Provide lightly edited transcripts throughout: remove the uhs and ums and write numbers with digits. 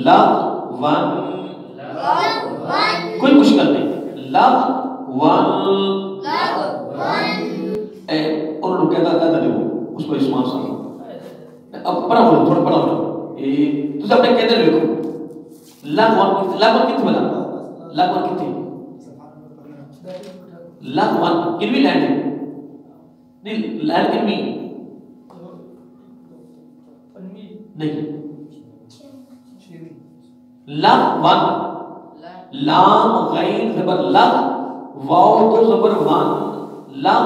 لغون، کوئی مشکل نہیں، لغون، انہوں نے کہتا دیکھو اس کو اسمان سا اب پڑھا بولو، تھوڑا پڑھا بولو، تو سب نے کہتے لکھو لغون کتنے بلا، لغون کتنے، لغون کنوی لینڈ ہے نہیں، لینڈ کنوی نہیں، لغون، لام غین زبر لغ، واو تو زبر وان، لغ،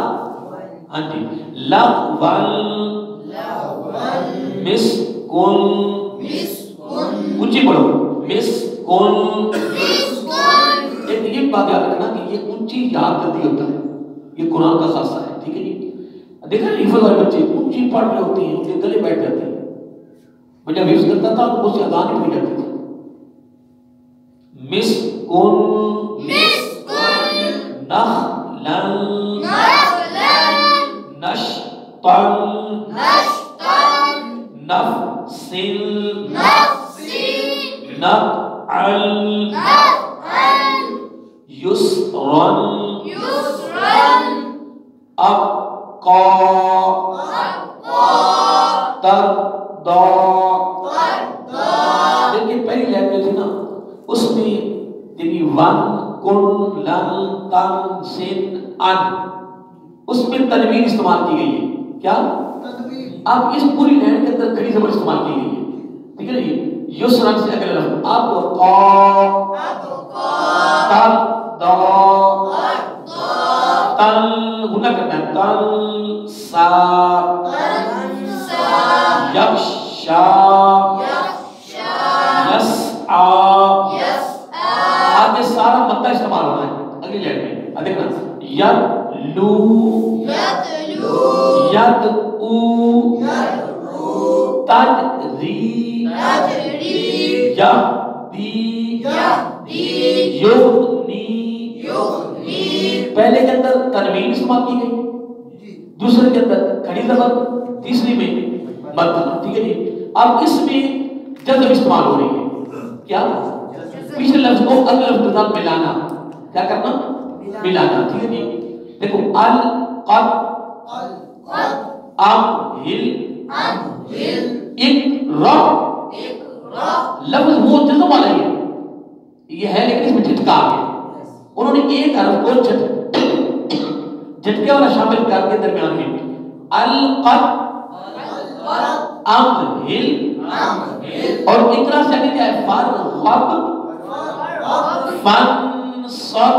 ہاں جی، لغون، مسکن، اونچی پڑھو، مسکن، یہ بات یاد رکھنا کہ یہ اونچی یاد کرتی ہوتا ہے، یہ قرآن کا خاصہ ہے، ٹھیک ہے جی۔ دیکھا حفظ والے بچے اونچی پڑھ رہے ہوتے ہیں، ان کے گلے بیٹھ جاتے ہیں، میں جب حفظ کرتا تھا تو مجھ سے اذان ہی پڑھ جاتی تھی، مسکن، نخلن، نشطن، نفسل، نفعل، یسرن، ابقا، تردا، دیکھیں پہلی لائن جو تھی نا اس میں یعنی ون، کن، لن، تن، سن، ان، اس میں تنوین استعمال کی گئی ہے، کیا؟ اب اس پوری لائن کے اندر کھڑی زبر استعمال کی گئی ہے، ٹھیک ہے نا جی۔ یسرن سے اگلا لفظ ابقا، تردا، تن گناہ کرنا ہے، تن سا، یکشا، یسعا، آگے سارا مدہ استعمال ہونا ہے اگلی لائن میں، دیکھنا یدلو، یدعو، تدری، یہدی، یغنی، پہلے کے اندر تنوین استعمال کی گئی، دوسرے کے اندر کھڑی زبر، تیسری میں مدہ، ٹھیک ہے جی۔ اب اس میں جزم استعمال ہو رہی ہے، کیا؟ پچھلے لفظ کو اگلے لفظ کے ساتھ ملانا، کیا کرنا؟ ملانا، ٹھیک ہے جی۔ دیکھو القد، امہل، اقرأ، لفظ وہ جزم والا ہی ہے، یہ ہے لیکن اس میں جھٹکا آ گیا، انہوں نے ایک حرف کو جھٹکے والا شامل کر کے درمیان میں القد، امہل، اور اقرأ سے آگے کیا ہے؟ فرغب، فانصب،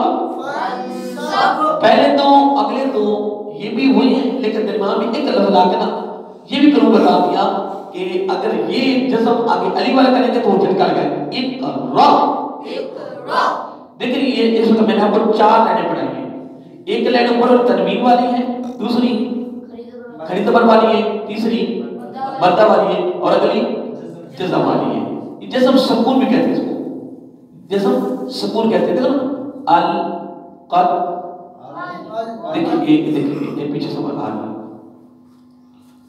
پہلے دو اگلے دو یہ بھی ہوئی ہیں لیکن درمیان میں ایک لفظ آ کے نا یہ بھی کروں بتا دیا کہ اگر یہ جزم آگے علی والا کریں گے تو وہ جھٹکا لگا ہے، اقرأ، دیکھیں یہ اس وقت میں نے آپ کو 4 لائنیں پڑھائی ہیں، ایک لائن اوپر تنوین والی ہے، دوسری کھڑی زبر والی ہے، تیسری مدہ والی ہے، اور اگلی جزم والی ہے۔ یہ جزم سکون بھی کہتے ہیں، اس کو جزم سکون کہتے ہیں، دیکھو نا القد، دیکھیں پیچھے سے آ رہا ہے،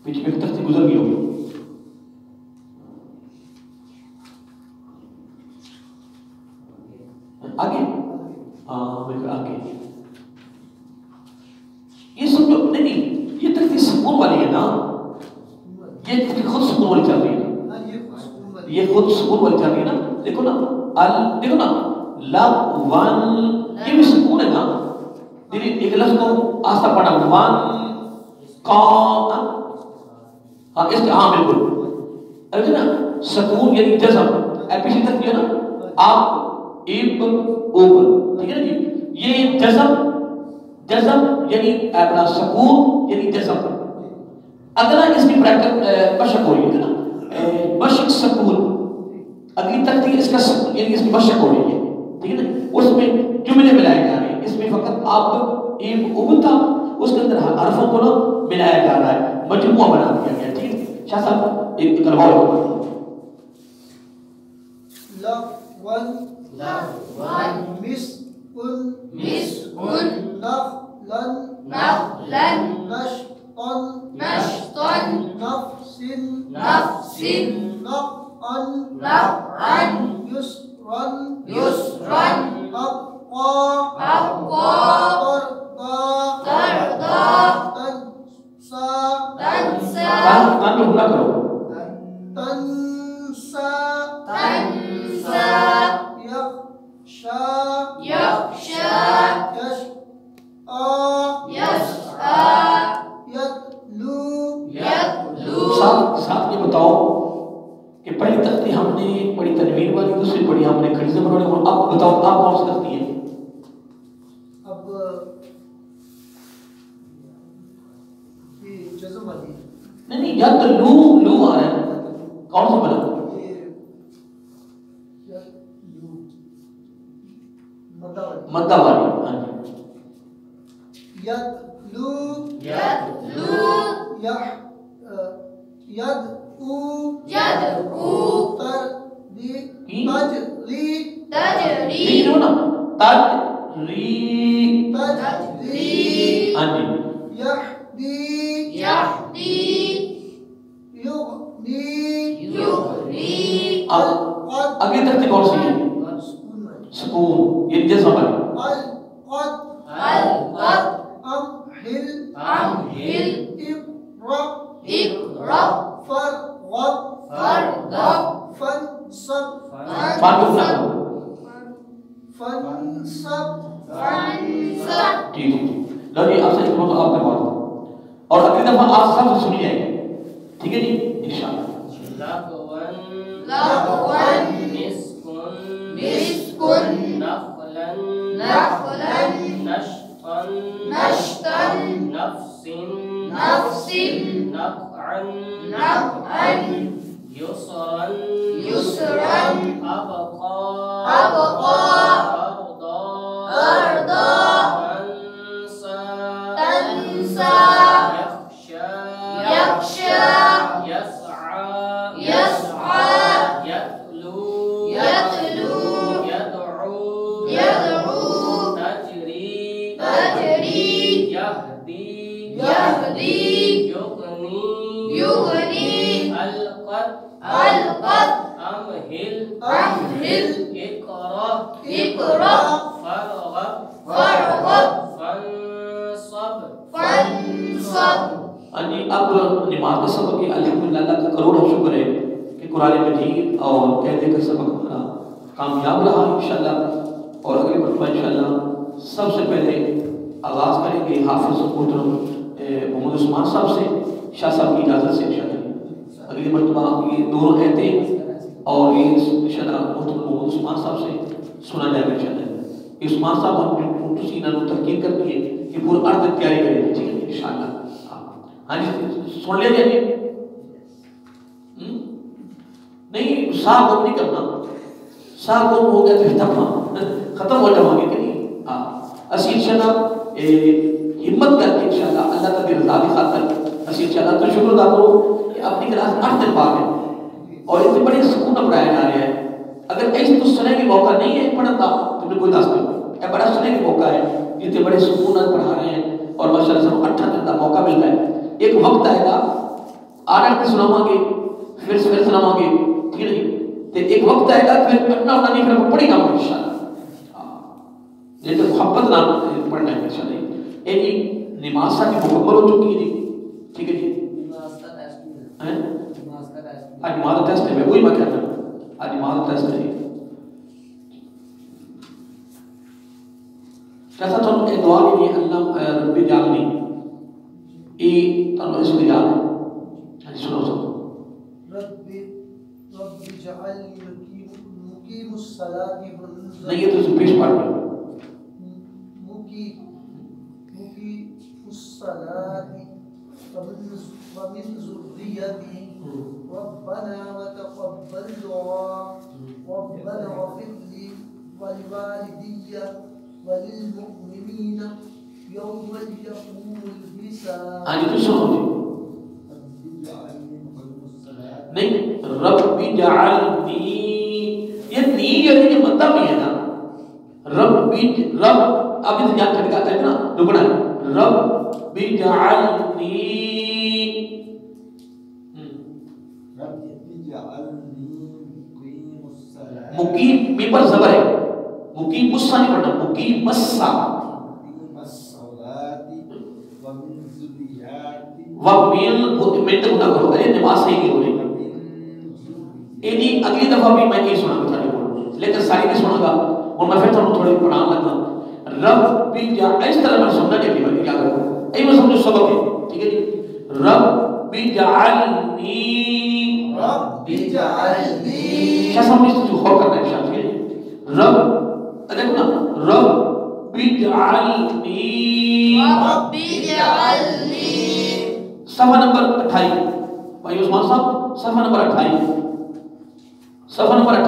پیچھے میں تختی گزر گئی ہوگی، آگے آگے یہ سب جو نہیں یہ تختی سکون والی ہے نا، یہ خود سکون والی چل رہی ہے، یہ خود سکون والی چل رہی ہے نا، دیکھو نا دیکھو نا لغون، یہ بھی سکون ہے نا، ایک لفظ کو آستہ پڑھا ون قام، ہاں اس کا ہاں بالکل ہے نا سکون یعنی جزم، پیچھے تک جو ہے نا آپ اب اوپر، ٹھیک ہے نا جی۔ یہ جزم یعنی اپنا سکون یعنی جزم، اگلا اس کی بریکٹ مشق ہو رہی ہے نا، مشق سکون، اگلی تختی اس کا سکون یعنی اس کی مشق ہو رہی ہے، ٹھیک ہے نا، اس میں جملے ملائے جا رہے ہیں، اس میں فقط آپ ابتا اس کے اندر حرفوں کو نا ملایا جا رہا ہے، مجموعہ بنا دیا گیا، ٹھیک ہے شاہ صاحب ایک کرواؤ لغون، مسکن، نخلن، نشطن، نفسن، نفعل، نفعا يسرا أبقى ترضى تنسى يخشى يسعى يتلو ساتھ یہ بتاؤ کہ پہلی تختی ہم نے پڑھی تنوین والی، دوسری پڑھی ہم نے کھڑی زبر والی، اب بتاؤ آپ کون سی تختی ہے؟ اب یہ جزم والی نہیں یتلو لو آ رہا ہے، کون سی بنا؟ مدہ والی. ہاں جی. یتلو تجری نا تجری. ہاں جی. یہدی یغنی اگلی تختی کون سی ہے؟ سکون. یہ جزم ہے. ٹھیک ہے. لو جی آپ سے ایک بات آپ کروا دوں اور اگلی دفعہ آپ سب سے سنی جائے گی. ٹھیک ہے جی انشاءاللہ. اب نماز کا سبق ہے. الحمدللہ اللہ کا کروڑوں شکر ہے کہ قرآن مجید اور قاعدے کا سبق ہمارا کامیاب رہا انشاءاللہ. اور اگلی مرتبہ انشاءاللہ سب سے پہلے آغاز کریں گے حافظ محترم محمد عثمان صاحب سے، شاہ صاحب کی اجازت سے انشاءاللہ. اگلی مرتبہ یہ دونوں آیتیں اور یہ انشاءاللہ محترم محمد عثمان صاحب سے سنا جائے گا انشاءاللہ. عثمان صاحب ہم نے سینہ کو تحقیق کرتی ہے کہ پورا عرض تیاری کریں گے. ٹھیک ہے انشاءاللہ. ہاں جی سن لیا جائے. نہیں ساہ گم نہیں کرنا. ساہ گم ہو گیا تو ختم ہو جاؤں گے کہ نہیں. ہاں اسی انشاءاللہ ہمت کر کے انشاءاللہ اللہ تعالی رضا کی خاطر اسی انشاءاللہ تو شکر ادا کرو کہ اپنی کلاس 8 دن پاک ہے اور اتنے بڑے سکون پڑھایا جا رہا ہے. اگر ایسے تو سنے کے موقع نہیں ہے پڑھتا تو میں کوئی دس دوں یہ بڑا سنے کے موقع ہے. اتنے بڑے سکون پڑھا رہے ہیں اور ماشاءاللہ سب 8 دن کا موقع ملتا ہے. ایک وقت آئے گا 8 پہ سناواں گے پھر سویر سناواں گے. ٹھیک ہے جی. تو ایک وقت آئے گا پھر پڑھنا ہونا نہیں پھر پڑھی گا انشاءاللہ. یہ تو محبت نہ پڑھنا ہے انشاءاللہ. یہ جی نماز کی مکمل ہو چکی ہے جی. ٹھیک ہے جی. آج نماز ٹیسٹ ہے وہی میں کہتا ہوں. آج نماز ٹیسٹ ہے. کیسا تھوڑا ایک دعا کے لیے اللہ رب جعلنی یہ تھوڑا اس کو یاد ہے. سنو رب جعلنی مقیم الصلاۃ نہیں یہ تو پیش پڑھ رہا مقیم الصلاۃ ومن ذریتی ربنا وتقبل دعاء ربنا اغفر لي ولوالدي وللمؤمنين يوم يقوم الحساب. ہاں جی تو سنو نہیں رب جعلنی یہ نی جو ہے یہ مدہ بھی ہے نا. رب اب اس یاد کھٹکا ہے نا رکنا ہے. رب مقیم میم پر زبر ہے، مقیم مسا نہیں پڑھنا، مقیم مسا وَمِن میں تک نہ کرو، ارے نماز صحیح نہیں ہو رہی، یعنی اگلی دفعہ بھی میں یہ سنا گا لیکن ساری نہیں سنا گا، اور میں پھر تھوڑی قرآن لگا رب بھی جا اس طرح میں سننا نہیں اگلی بار کیا کروں، ای میں سمجھو سبق ہے، ٹھیک ہے جی، رب بھی جعلنی کیا سمجھ جو غور کرنا ہے شاید، ٹھیک ہے رب دیکھو نا رب بھی جعلنی صفحہ نمبر 28 بھائی عثمان صاحب صفحہ نمبر 28 صفحہ نمبر 28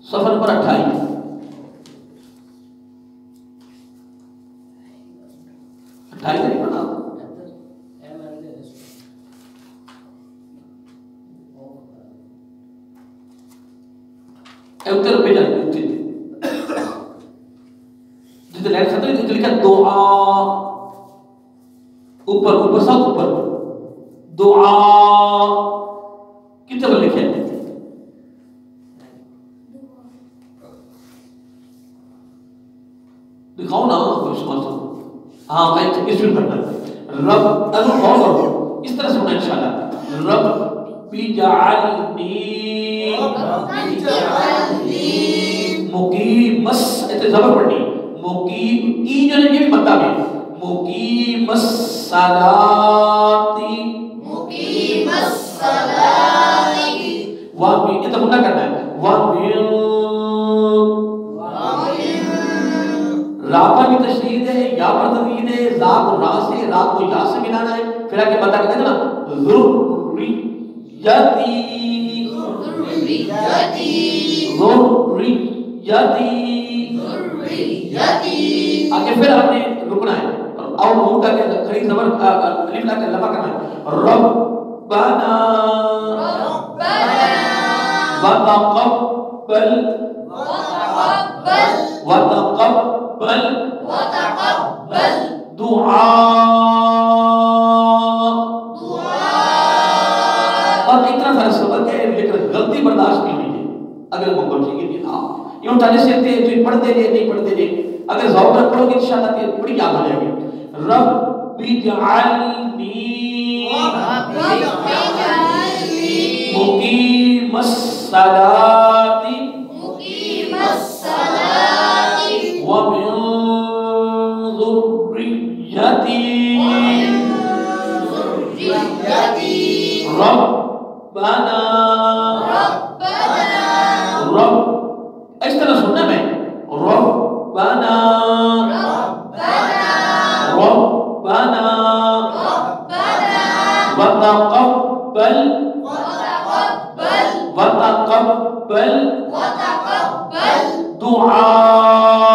صفحہ نمبر 28 نہیں پڑھا اتر پہ جاتے جتنے لائن ختم ہے لکھا دعا اوپر اوپر سب اوپر دعا کتنے بار لکھے دکھاؤ نا ہاں میں اس میں پڑھنا رب اس طرح سے ہونا انشاءاللہ رب جعلنی مقیم اتنے زبر پڑھنی مقیم ای جو ہے یہ بھی مدہ میں مقیم الصلاتی وَمِن یہ تو منہ کرنا ہے وَمِن را پر بھی تشدید ہے یا پر تمید ہے را کو را سے را کو یا سے ملانا ہے پھر آگے مدہ کہتے ہیں نا ذریتی آگے پھر آپ نے رکنا ہے اور منہ کا خرید زبر الف لا کے لمبا کرنا ہے ربنا وتقبل دعاء اور اتنا سارا سبق ہے لیکن غلطی برداشت نہیں ہوئی ہے اگر مقبول چاہیے کہ ہاں یہ اٹھانے سے تھے تو پڑھتے رہے نہیں پڑھتے رہے اگر ذوق رکھ پڑھو گے انشاءاللہ کہ بڑی یاد ہو جائے گی رب اجعلنی مقیم الصلاۃ ومن ذریتی ربنا رب اس طرح سننا میں ربنا وتقبل دعاء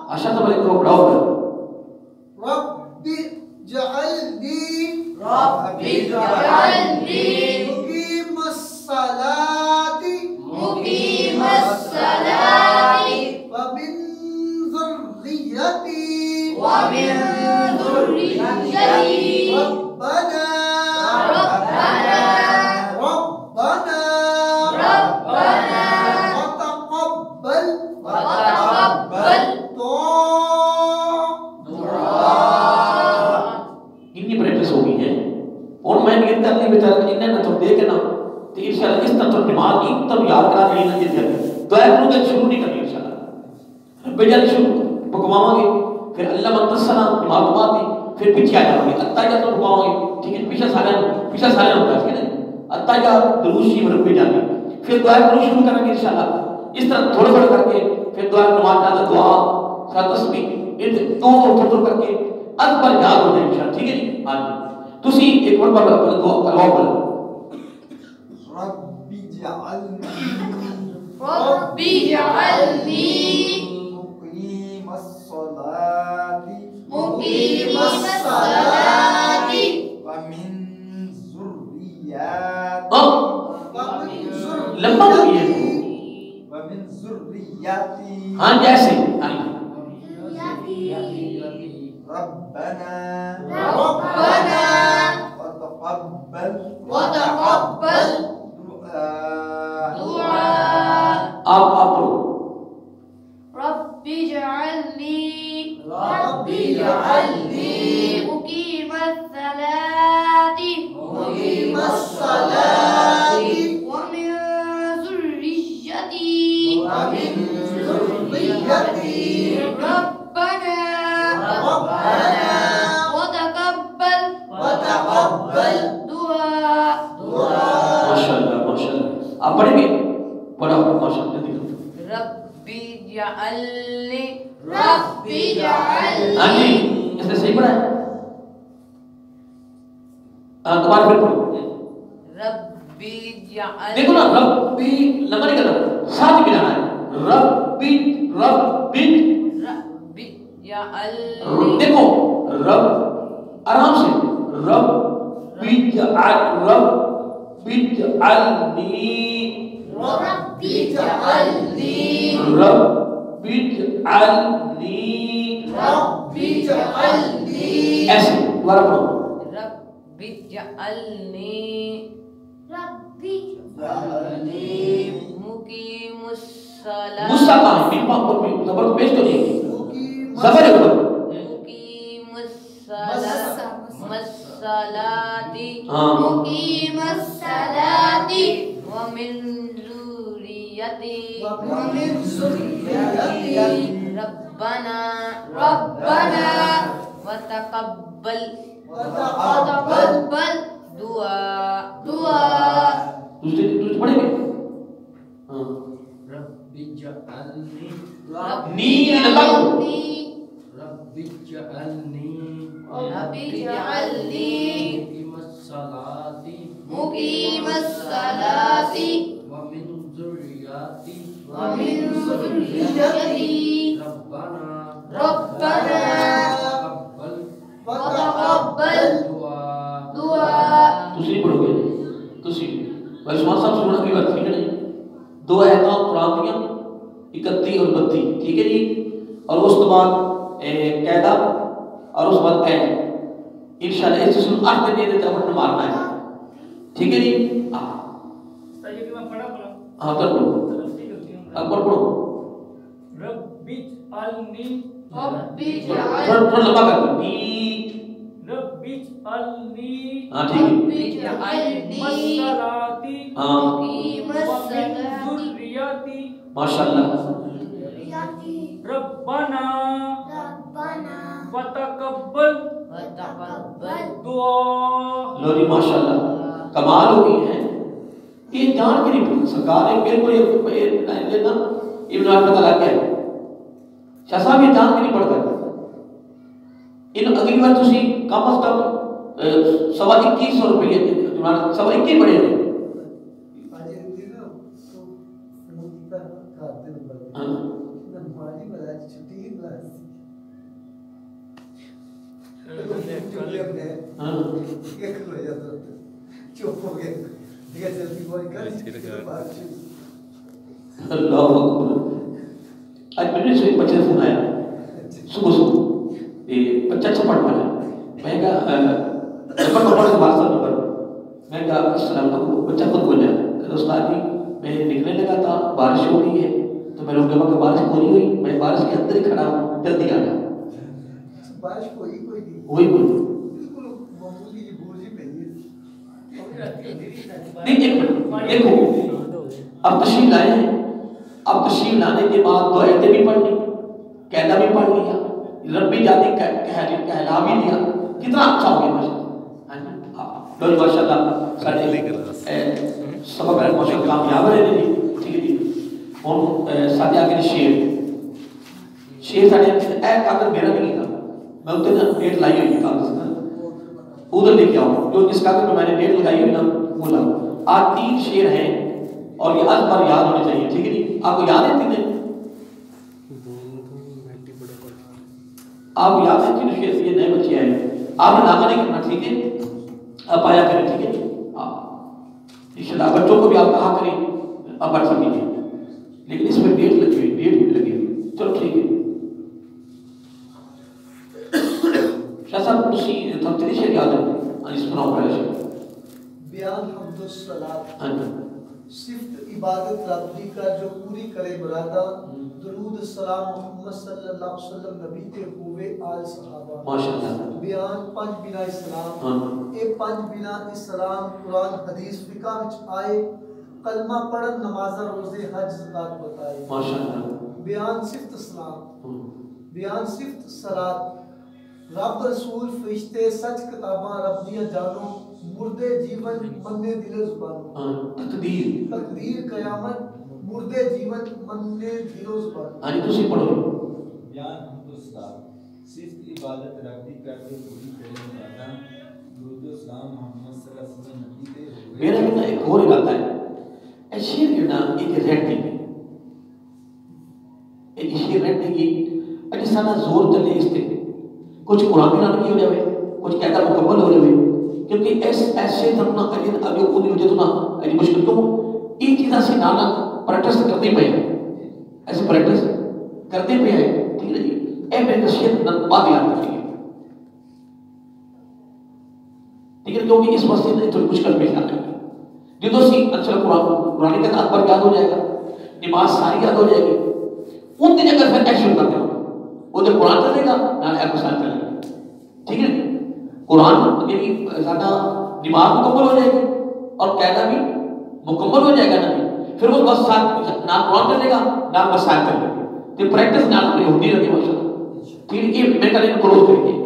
اشہد بلے کو پڑھاؤ رب جعلنی مقیم الصلاۃ ومن ذریتی ربنا وتقبل اتنی پریکٹس ہو گئی ہے اور میں نیت کر لی بیچارہ انہیں نہ تو دے کے نا تو انشاءاللہ اس طرح دماغ ایک طرح یاد کرا نہیں نہ جیت جاتی دعا کروں گا شروع نہیں کرنی انشاءاللہ بیجانی شروع بکماؤں گے پھر اللہ منتصلہ معلومات دی پھر پیچھے آ جاؤں گے اتحیات تو بکماؤں گے ٹھیک ہے پیچھے سارے ہوتا ہے ٹھیک ہے اتحیات دروشی مرد پہ جانے پھر دعا کروں شروع کریں گے انشاءاللہ اس طرح تھوڑا تھوڑا کر کے پھر دعا نماز جانا دعا ساتھ تسبیح دو تھوڑا کر کے اکبر یاد ہو جائے انشاءاللہ ٹھیک ہے جی ہاں جی تسی ایک بار بار دعا کرواؤ ربی جعلنی مقیم الصلاۃ ومن ذریتی لمبا نہیں ہے ومن ذریتی ہاں جیسے ربنا وتقبل دعاء آپ پڑھو رب اجعلني رب اجعلني مقيم الصلاة مقيم الصلاة ومن ذريتي ومن ذريتي ربنا وتقبل وتقبل دعاء ماشاء اللہ ماشاء اللہ آپ پڑھیں گے پڑھا ماشاء اللہ رب اجعلني رب اجعلني ہاں جی اس نے صحیح پڑھا ہے دوبارہ پھر پڑھو رب اجعلني دیکھو نا ربی لمبا نہیں کرنا ساتھ ملانا ہے ربی ربی رب اجعلني دیکھو رب آرام سے ربی ربی اجعلنی رب اجعلني ربی اجعلنی رب اجعلني ایسے دوبارہ پڑھو رب اجعلني مقيم الصلاة غصہ کہاں ہے میم پر زبر پیش تو نہیں ہے زبر ہے اوپر مقيم الصلاة ہاں مقيم الصلاة ومن ذريتي ربنا وتقبل دعاء دوسرے پڑھیں گے ہاں رب اجعلني نی لمبا کرو رب اجعلني رب اجعلني مقيم مقيم الصلاة الصلاة ومن ذريتي ومن ذريتي ربنا وتقبل دعاء دعاء دوسری پڑھو گے دوسری بھائی عثمان صاحب سننا کی بات ٹھیک ہے نہیں دو آیتاں قرآن دیا 31 اور 32 ٹھیک ہے جی اور اس کے بعد قاعدہ اور اس کے بعد قید انشاءاللہ اس سے 8 دن دیتے اپنے مارنا ہے ٹھیک ہے جی ہاں تر پڑھو اکبر پڑھو رب اجعلني تھوڑا لمبا کر دو رب اجعلني ہاں ٹھیک ہے الصلاة ہاں مقيم ومن الصلاة ذريتي ماشاءاللہ ربنا وتقبل دعاء لو جی ماشاءاللہ کمال ہو گئی ہے یہ جان کے نہیں پڑھا سرکار ہے میرے کو یہ لینا ابن آج پتہ لگ گیا شاہ صاحب یہ جان کے نہیں پڑھتا ان اگلی بار تسی کم از کم 21,500 روپئے تمہارا 21 بڑے ہیں اللہ اکبر آج میں نے سے بچے سے سنایا صبح یہ بچہ اچھا پڑھ پایا میں کہا نمبر نمبر سے بات نمبر میں کہا السلام علیکم بچہ خود بولیا کہ استاد جی میں نکلنے لگا تھا بارش ہو رہی ہے تو میں نے کہا کہ بارش ہو رہی میں بارش کے اندر ہی کھڑا ہوں جلدی آ جا بارش کوئی نہیں وہی بول بالکل معمولی کی بوجھ پہ نہیں دیکھو اب تشریف لائے ہیں اب تشریف لانے کے بعد دو آیتیں بھی پڑھ لی قاعدہ بھی پڑھ لیا رب بھی جاتی کہلا بھی لیا کتنا اچھا ہو گیا ماشاء اللہ سارے سبق ہے ماشاء اللہ کامیاب رہے جی ٹھیک ہے جی اور ساتھ آگے شیر سارے اے کاغذ میرا نہیں تھا میں اتنے ڈیٹ لائی ہوئی کاغذ ادھر لے کے آؤں جو جس کاغذ میں نے ڈیٹ لگائی ہوئی نا وہ لاؤں آج 3 شیر ہیں اور یہ از پر یاد ہونے چاہیے ٹھیک ہے جی آپ کو یاد ہے تین آپ یاد ہے تین شیر یہ نئے بچے آئے آپ نے ناکہ نہیں کرنا ٹھیک ہے آپ آیا کریں ٹھیک ہے انشاءاللہ بچوں کو بھی آپ کہا کریں آپ پڑھ سکیں گے لیکن اس میں ڈیٹ لگی ہوئی ڈیٹ بھی لگی ہوئی چلو ٹھیک ہے شاہ صاحب تسی تفصیلی شعر یاد ہے اس سناؤ پہلے شعر بیان حمد و صلاۃ ہاں جی صفت عبادت رب دی کر جو پوری کرے مرادہ درود سلام محمد صلی اللہ علیہ وسلم نبی تے ہوئے آل صحابہ ماشاءاللہ بیان پنج بنا اسلام ہاں اے پنج بنا اسلام قرآن حدیث فقہ وچ آئے کلمہ پڑھن نمازاں روزے حج زکات بتائے ماشاءاللہ بیان صفت اسلام بیان صفت صلاۃ رب رسول فرشتے سچ کتاباں رب دیاں جانو مردے جیون مننے دل زبان تقدیر تقدیر قیامت مردے جیون مننے دل زبان ہاں جی تسی پڑھو بیان حمد و صلاۃ صرف عبادت رب دی کر کے پوری کرے مرادہ درود و سلام محمد صلی اللہ علیہ وسلم نبی تے ہوئے میرا کہنا ایک اور ارادہ ہے اے شیر جو نا ایک ریڈنگ ہے ایک شیر ریڈنگ کی اجی سانا زور چلے اس تے کچھ قرآن کی نام کی ہو جائے کچھ کہتا مکمل ہو جائے کیونکہ ایسے تمنا اجن ابھی اولی ہو جائے تو نا اجی مشکل تو یہ چیزیں سے نانا پریکٹس کرتے پہ ہیں ایسے پریکٹس کرتے پہ ہیں ٹھیک ہے جی اے میرے شیر بات یاد کرتی ہے ٹھیک ہے کیونکہ اس واسطے نہیں تھوڑی مشکل پیش آ جائے گی جو سی اچھا قرآن کا تعبیر یاد ہو جائے گا نماز ساری یاد ہو جائے گی ان دن اگر پھر ایکشن کرتے ہو وہ جب قرآن چلے گا نہ ایک مسائل چلے گا ٹھیک ہے قرآن یعنی زیادہ دماغ مکمل ہو جائے گی اور قاعدہ بھی مکمل ہو جائے گا نا پھر وہ بس ساتھ نہ قرآن چلے گا نہ مسائل چلے گا تو پریکٹس نہ اپنی ہوتی رہتی ماشاءاللہ ٹھیک ہے یہ میں کہنے کو کلوز کریں گے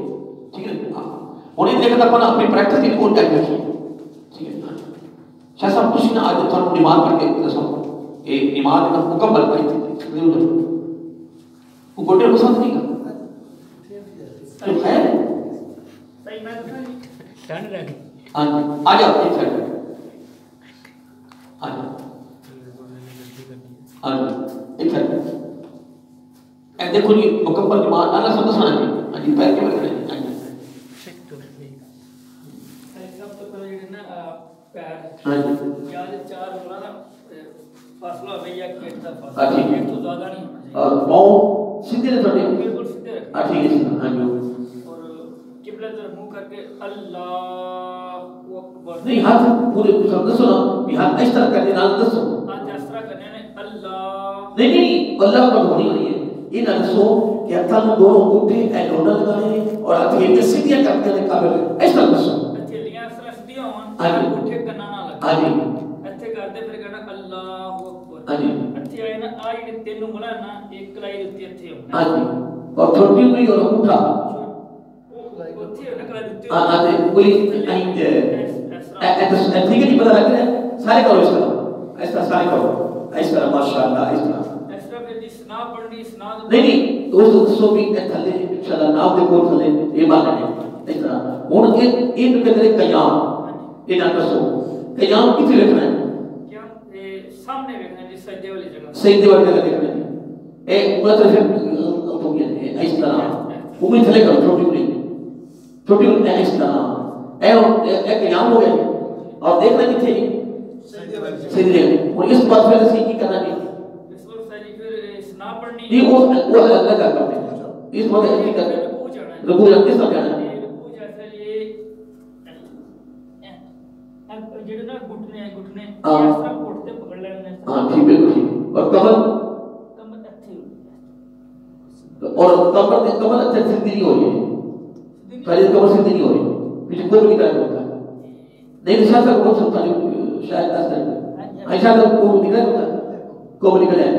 ٹھیک ہے ہاں انہیں دیکھا تھا اپنی پریکٹس کی اور کیا رکھی ٹھیک ہے شاہ صاحب کچھ نہ آج تھوڑا نماز پڑھ کے دسو یہ نماز کا مکمل پڑھی تھی وہ گوٹے پسند نہیں کرتا تو خیر صحیح میں ٹھنڈ رہ گئی ہاں جی آ جاؤ ایک سیکنڈ آ جاؤ ہاں جی ایک سیکنڈ اے دیکھو جی مکمل نماز اللہ سب دسانا جی ہاں جی پیر کے رکھنا جی ہاں جی سب تو پہلے یہ نا پیر ہاں جی یاد چار ہونا نا فاصلہ ہوئے یا کیٹ کا ہاں فاصلہ جی ایک تو زیادہ نہیں ہونا چاہیے اور پاؤں سیدھے نے تھوڑے بالکل سیدھے رکھنا ہاں ٹھیک ہے جی ہاں جی اور قبلہ طرف منہ کر کے اللہ اکبر نہیں ہاتھ پورے سب دسو نا بھی ہاتھ اس طرح کرنے نال دسو ہاتھ اس طرح کرنے نے اللہ نہیں اللہ پر ہونی نہیں ہے یہ نہ دسو کہ ہاتھاں نوں دونوں اٹھے اے ڈوڈا لگانے نے اور ہاتھ ایک سیدھا کر کے قابل اس طرح دسو اچھے لیاں اس طرح سیدھا ہون ہاں جی اٹھے کرنا نہ لگے ہاں جی ایسے کرتے پھر کہنا اللہ اکبر ہاں جی اچھے آئے نا آئی نے تینوں بنا نا ایک کلائی رتی اچھے ہونا ہاں جی اور چھوٹی ہوئی اور اٹھا اچھے ہونا کلائی رتی ہاں ہاں جی کوئی ٹھیک ہے جی پتہ لگ رہا ہے سارے کرو اس طرح سارے کرو اس طرح ماشاءاللہ اس طرح اس طرح پھر سنا پڑھنی سنا نہیں دوستو بھی تھلے انشاءاللہ ناو دے کول تھلے یہ بات ہے اس طرح ہن یہ کہتے ہیں قیام یہ نہ دسو قیام کتنے رکھنا ہے کیا سامنے رکھنا ہے سجدے والی جگہ سجدے والی جگہ دیکھنا ہے اے مطلب پھر تو یہ اس طرح انگلی تھلے کرو چھوٹی انگلی اس طرح اے قیام ہو گیا اور دیکھنا کتنے سجدے اور اس بات پھر اسی کی کرنا نہیں اس وقت ساری پھر سنا پڑھنی یہ وہ الگ کرتے ہیں اس وقت کی کرتے ہیں رکوع جانا کس طرح جانا ہے رکوع جیسے یہ جڑے نا گھٹنے اس طرح گھٹتے پکڑ لینے ہاں ٹھیک بالکل ٹھیک اور کمر اچھی اور کمر اچھے سیدھی نہیں ہو رہی ہے پہلے کمر سیدھی نہیں ہو رہی پیچھے کوئی بھی کرا ہوتا ہے نہیں نشا کا بہت سب تھا شاید اس طرح ایسا تو کو نکلا ہوتا ہے کو نکلا ہے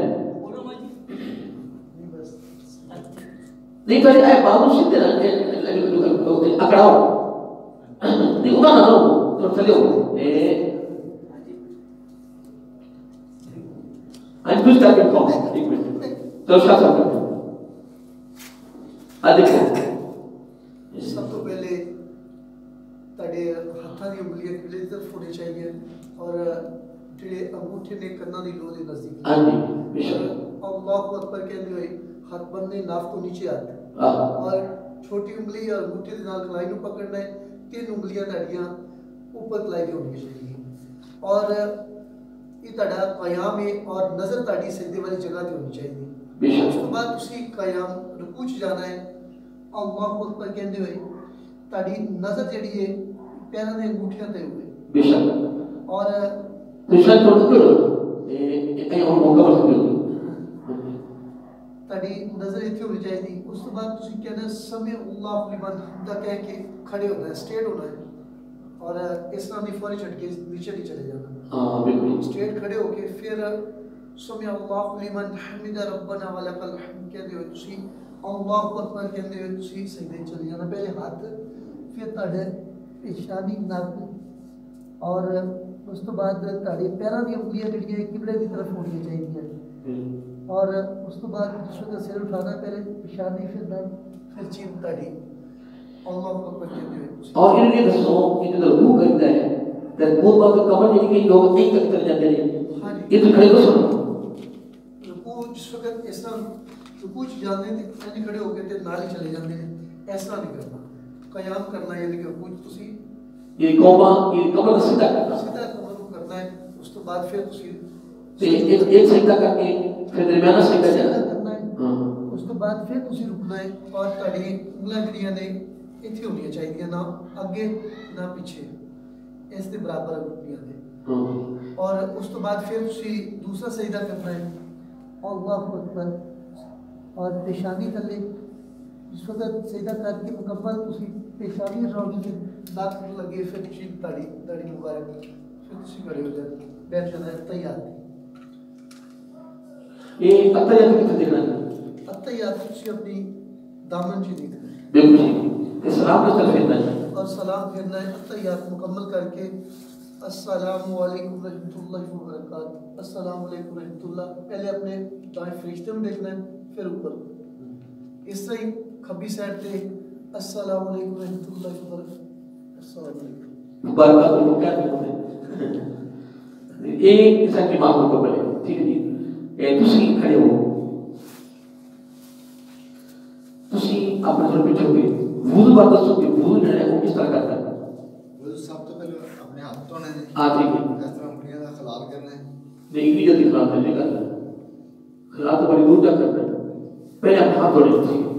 نہیں پہلے آئے بابو سیدھے اکڑاؤ نہیں اڑا نہ ہو تو چلے ہو I'm too stuck in calm. ایک منٹ تو شاہ صاحب دیکھو سب تو پہلے تاڑے ہاتھاں دی انگلیاں قبلے کی طرف ہونی چاہیے اور جڑے انگوٹھے نے کناں دی لو دے نزدیک ہاں جی بے شک اللہ اکبر کہندے ہوئے ہاتھ بندے ناف تو نیچے آتے اور چھوٹی انگلی اور انگوٹھے دے نال کلائی نو پکڑنا ہے تین انگلیاں تاڑیاں اوپر کلائی کے ہونی چاہیے اور یہ تاڑا قیام ہے اور نظر تاڑی سجدے والی جگہ تے ہونی چاہیے اس کے بعد اسی قیام رکوع چ جانا ہے اللہ اکبر کہندے ہوئے تاری نظر جڑی ہے پیروں دے انگوٹھیاں تے ہوئے بے شک اور تو شاید تو کہیں اور موقع پر سکتے تاری نظر اتنے ہونی چاہیے. اس تو بعد تسی کہنا سمع اللہ لمن حمدہ کہہ کے کھڑے ہونا ہے, اسٹیٹ ہونا ہے, اور اس طرح نہیں فوری چھٹ کے نیچے نہیں چلے جانا. ہاں بالکل اسٹیٹ کھڑے ہو کے پھر سمع اللہ لمن حمدہ ربنا ولک الحمد کہتے ہوئے تسی اللہ اکبر کہتے ہوئے تسی سجدے چلے جانا. پہلے ہاتھ پھر تاڑے پیشانی نک اور اس تو بعد تاڑے پیروں کی انگلیاں جڑیاں قبلے کی طرف ہونی چاہیے, اور اس تو بعد جس وقت سر اٹھانا پہلے پیشانی پھر نک پھر چین تاڑی اللہ اکبر کہتے ہوئے. اور ان نے دسو کہ جو رکوع کرتا ہے تے وہ بات کمر نہیں کہ لوگ ایک تک چل جاتے ہیں. یہ تو کھڑے کو سنو رکوع جس وقت اس طرح رکوع جاتے ہیں تے کھڑے ہو کے تے نال ہی چلے جاتے ہیں, ایسا نہیں کرنا. قیام کرنا یعنی کہ رکوع تسی یہ قوما یہ کمر سیدھا کرنا, سیدھا کمر کو کرنا ہے. اس تو بعد پھر تسی ایک سجدہ کر کے پھر درمیانہ سجدہ کرنا ہے. اس تو بعد پھر تسی رکنا ہے اور تاڑی انگلیاں جڑیاں نے اتنے ہونی چاہیے, نہ اگے نہ پیچھے, اس کے برابر رکھنیاں نے. اور اس تو بعد پھر تسی دوسرا سجدہ کرنا ہے اللہ اکبر, اور پیشانی تھلے جس وقت سجدہ کر کے مکمل تسی پیشانی روڑی کے ناک لگے پھر تسی داڑھی مبارک پھر تسی کھڑے ہو جائے بیٹھ جانا ہے. تیار یہ اتحیات کتنے دیکھنا ہے؟ اتحیات تسی اپنی دامن چ دیکھنا ہے. بالکل سلام کس طرح پھیرنا ہے اور سلام پھیرنا ہے. اتحیات مکمل کر کے السلام علیکم رحمۃ اللہ وبرکاتہ, السلام علیکم رحمۃ اللہ, پہلے اپنے دائیں فرشتے میں دیکھنا ہے پھر اوپر. اس طرح ہی کھبی سائڈ پہ السلام علیکم رحمۃ اللہ وبرکاتہ, السلام علیکم برکات کو کیا کرتے ہیں ایک انسان کی معاملہ کو بلے. ٹھیک ہے جی, تسی کھڑے ہو, تسی اپنے گھر پہ چھوڑے وضو بات دسو کہ وضو جو ہے وہ کس طرح کرتا ہے؟ وضو سب تو پہلے اپنے ہاتھ دھونے ہیں. ہاں ٹھیک ہے, اس طرح انگلیاں کا خلال کرنا ہے. نہیں اتنی جلدی خراب نہیں کرنا ہے, خراب تو بڑی دور تک کرنا ہے. پہلے اپنے ہاتھ دھونے ٹھیک ہے,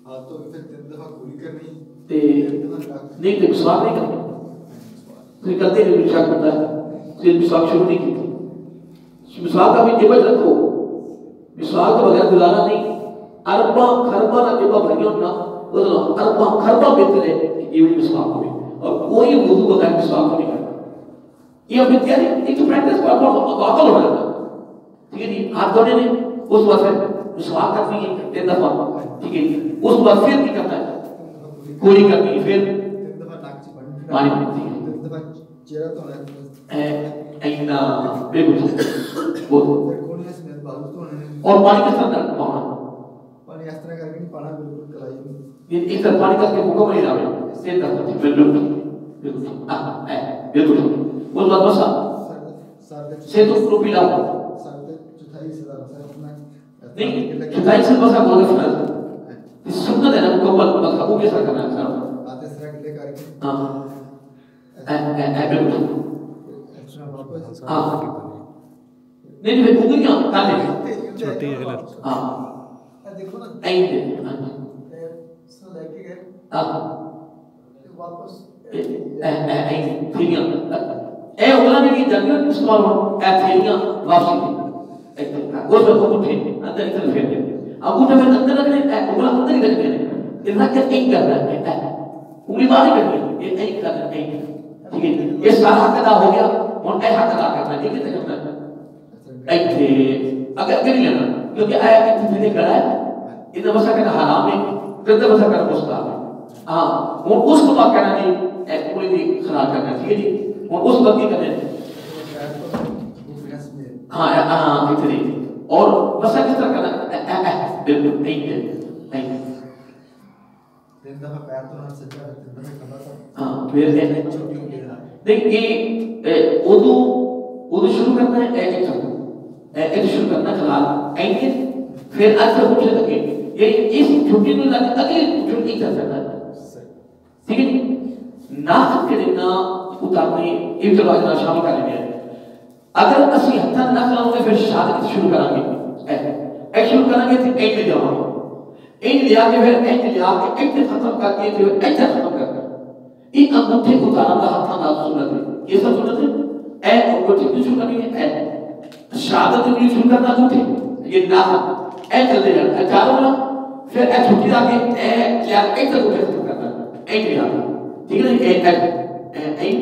ہاتھ دھو کے پھر 3 دفعہ کولی کرنی ہے. نہیں تو مسواک نہیں کرنا, تو کرتے نہیں مسواک کرتا ہے تو مسواک شروع نہیں کی تھی. مسواک کا بھی جبج رکھو, مسواک کے بغیر گزارا نہیں. اربا خربا نہ جبا بھریوں نا اربا خربا بہتر ہے یہ بھی مسواک ہوئی, اور کوئی وضو بغیر مسواک نہیں کرتا. یہ اپنی تیاری ایک تو پریکٹس پر واقع ہو رہا ہے. ٹھیک ہے جی, ہاتھ دھونے نے اس بعد پھر مسواک کرنی ہے 3 دفعہ. ٹھیک ہے جی, اس بعد پھر کیا کرتا ہے کوری کرنی ہے, پھر 3 دفعہ ناک سے پانی پینی ہے, 3 دفعہ چہرہ دھونا ہے. اینا بالکل وہ پھر کھولنے سے بازو دھونے ہیں. اور پانی کس طرح کرنا ہے؟ پانی اس طرح کر کے نہیں پانا, بالکل کلائی میں یہ ایک طرح پانی کر کے مکمل نہیں ڈالنا, سیدھ کرنا ہے. بالکل بالکل اس بعد بسا سے تو روپی لاؤ چوتھائی سے نہیں, چوتھائی سے بسا کو گے فرض اس سنت ہے نا مکمل بسا وہ کیسا کرنا ہے سر ہاتھ اس طرح گلے کر کے بالکل ایکسٹرا واپس نہیں نہیں انگلیاں کاٹے چھوٹی ہے غلط. ہاں دیکھو نا ایندے سو لے کے گئے واپس ایندے تھیلیاں اے اولا نے کی جگہ استعمال ہو اے تھیلیاں واپسی ایک وہ کو اٹھے اندر نکل پھر دے اب اٹھے پھر اندر رکھنے اولا اندر ہی رکھنے یہ رکھ کے ایک کرنا ہے انگلی باہر کرنی ہے یہ ایک کرنا ہے. ٹھیک ہے, یہ سارا حق ادا ہو گیا, اور اے حق ادا کرنا ہے. ٹھیک ہے کرنا ہے ایک تھے اگر نہیں لینا کیونکہ آیا ایک تھے کرا ہے اتنا بسا کہنا حرام ہے, اتنا بسا کہنا مستحب ہے. ہاں اور اس کو کہنا نہیں ایک پوری دی خراب کرنا ہے. ٹھیک ہے جی, اور اس وقت کرنا ہے ہاں ہاں اتنی, اور بسا کس طرح کرنا بالکل نہیں ہے. 3 دفعہ پیر دھونا, سجدہ 3 دفعہ کمر پر. ہاں پھر چھوٹی انگلی ہے. دیکھیے وضو شروع کرنا ہے ایک شروع کرنا ہے خلال اینکل, پھر اکثر پوچھے لگے یہ اس چھٹی میں لگے اگلی چھٹی کرنا ہے. ٹھیک ہے جی, ناک کے دینا اتارنے ایک چلو اجنا شامل کر لیں گے. اگر اسی ہتھا نہ کھلاؤں گے پھر شادت شروع کریں گے, ایک شروع کریں گے پھر اینکل جاؤں گے, این لیا کے پھر این لیا کے ایک ختم کر کے پھر ایک ختم کر ایک انگوٹھے کو اتارا تھا ہاتھاں نال سنت ہے یہ سب سنت ہے اے انگوٹھے کی شروع کرنی ہے اے شہادت کی شروع کرنا انگوٹھے یہ نہ اے چلتے جانا اے چاروں نا پھر اے چھٹی آ کے اے لیا ایک انگوٹھے ختم کرنا این لیا ٹھیک ہے این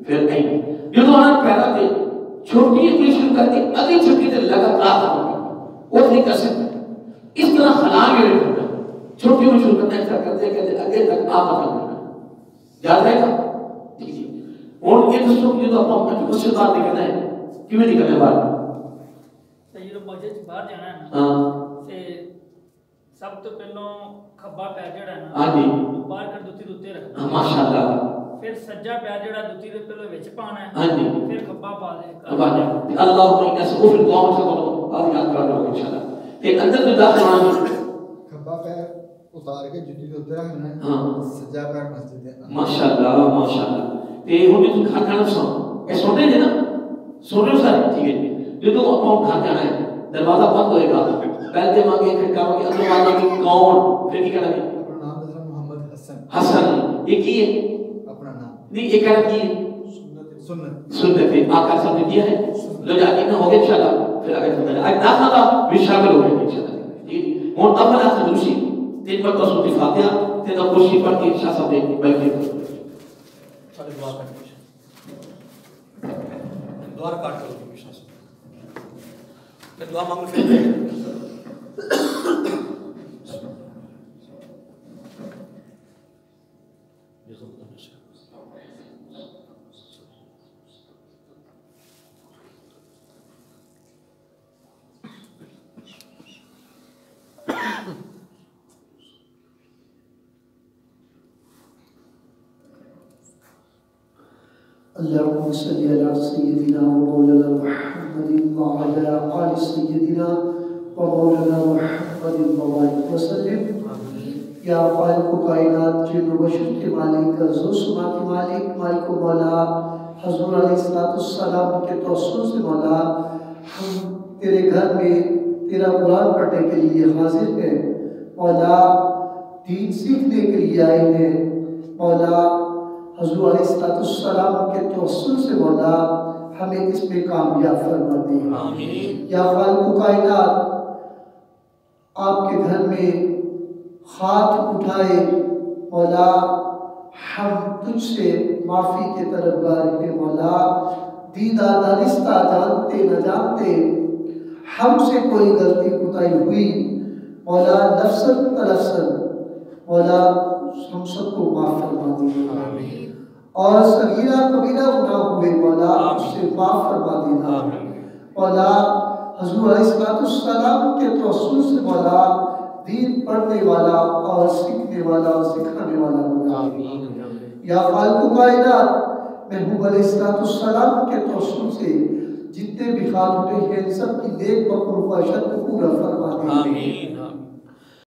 پھر این جو تو ہمارے پیدا تھے چھوٹی انگلی شروع کر کے اگلی چھٹی سے لگاتار ختم کرنا وہ نہیں کر سکتے اس طرح خلان کے لیے چھوٹی انگلی شروع کرنا ایسا کرتے ہیں کہتے اگلے تک آپ ختم کرنا یاد رہے گا ٹھیک ہے اور یہ دوستوں کی جو تو اپنا مسجد سے باہر نکلنا ہے کیوں نکلنے باہر یہ تو مسجد سے باہر جانا ہے تے سب تو پہلو کھبا پیر جڑا ہے نا ہاں جی باہر کر دوتی دوتے رکھنا ماشاءاللہ پھر سجا پیر جڑا دوتی دے پہلو وچ پانا ہے ہاں جی پھر کھبا پا دے اللہم انسو فی الدعا سے کرو اور یاد کر لو انشاءاللہ ایک اندر جو داخل آنا کھبا پیر اتار کے جتی دے اتر رکھنا ہے سجا پیر مسجد ہے ماشاءاللہ ماشاءاللہ تے ہن تو کھا کھانا سو اے سونے دے نا سونے سارے ٹھیک ہے جو تو اپنا کھا جانا ہے دروازہ بند ہوئے گا پہلے مانگے کھٹکاؤں گے اندر والا کی کون پھر کی کہنا ہے اپنا نام حضرت محمد حسن حسن یہ کی ہے اپنا نام نہیں یہ کہنا کی ہے سنت سنت ہے آقا صاحب نے دیا ہے لو جاکے نہ ہوگے انشاءاللہ پھر آگے چلتا ہے آج داخلہ بھی شامل ہوگے انشاءاللہ اور اول آخر دوسری تین پر قصوتی فاتحہ تین پر خوشی پڑھ کے شاہ صاحب نے بیٹھے سارے دعا کرتے ہیں دعا کاٹ کرو شاہ صاحب میں دعا مانگو پھر اللهم صل على سيدنا ومولانا محمد وعلى آل سيدنا ومولانا محمد وبارك وسلم یا خالق کائنات جن و بشر کے مالک ذو سما کے مالک مالک و مولا حضور علیہ السلام کے توسل سے مولا ہم تیرے گھر میں تیرا قرآن پڑھنے کے لیے حاضر ہیں مولا دین سیکھنے کے لیے آئے ہیں مولا حضور علیہ السلام کے توسل سے مولا ہمیں اس میں کامیاب فرما دے آمین یا خالق کائنات آپ کے گھر میں ہاتھ اٹھائے مولا ہم تجھ سے معافی کے طلبگار ہیں مولا دیدہ دانستہ جانتے نہ جانتے ہم سے کوئی غلطی کوتاہی ہوئی مولا نفسن تلفسن مولا ہم سب کو معاف فرما دینا اور صغیرہ کبیرہ گناہ ہوئے مولا اس سے معاف فرما دینا مولا حضور علیہ السلام کے توسل سے مولا دین پڑھنے والا اور سیکھنے والا اور سکھانے والا بنا یا خالق کائنات محبوب علیہ السلام کے توسل سے جتنے بھی خات اٹھے ہیں سب کی نیک و خواہشات کو پورا فرما دے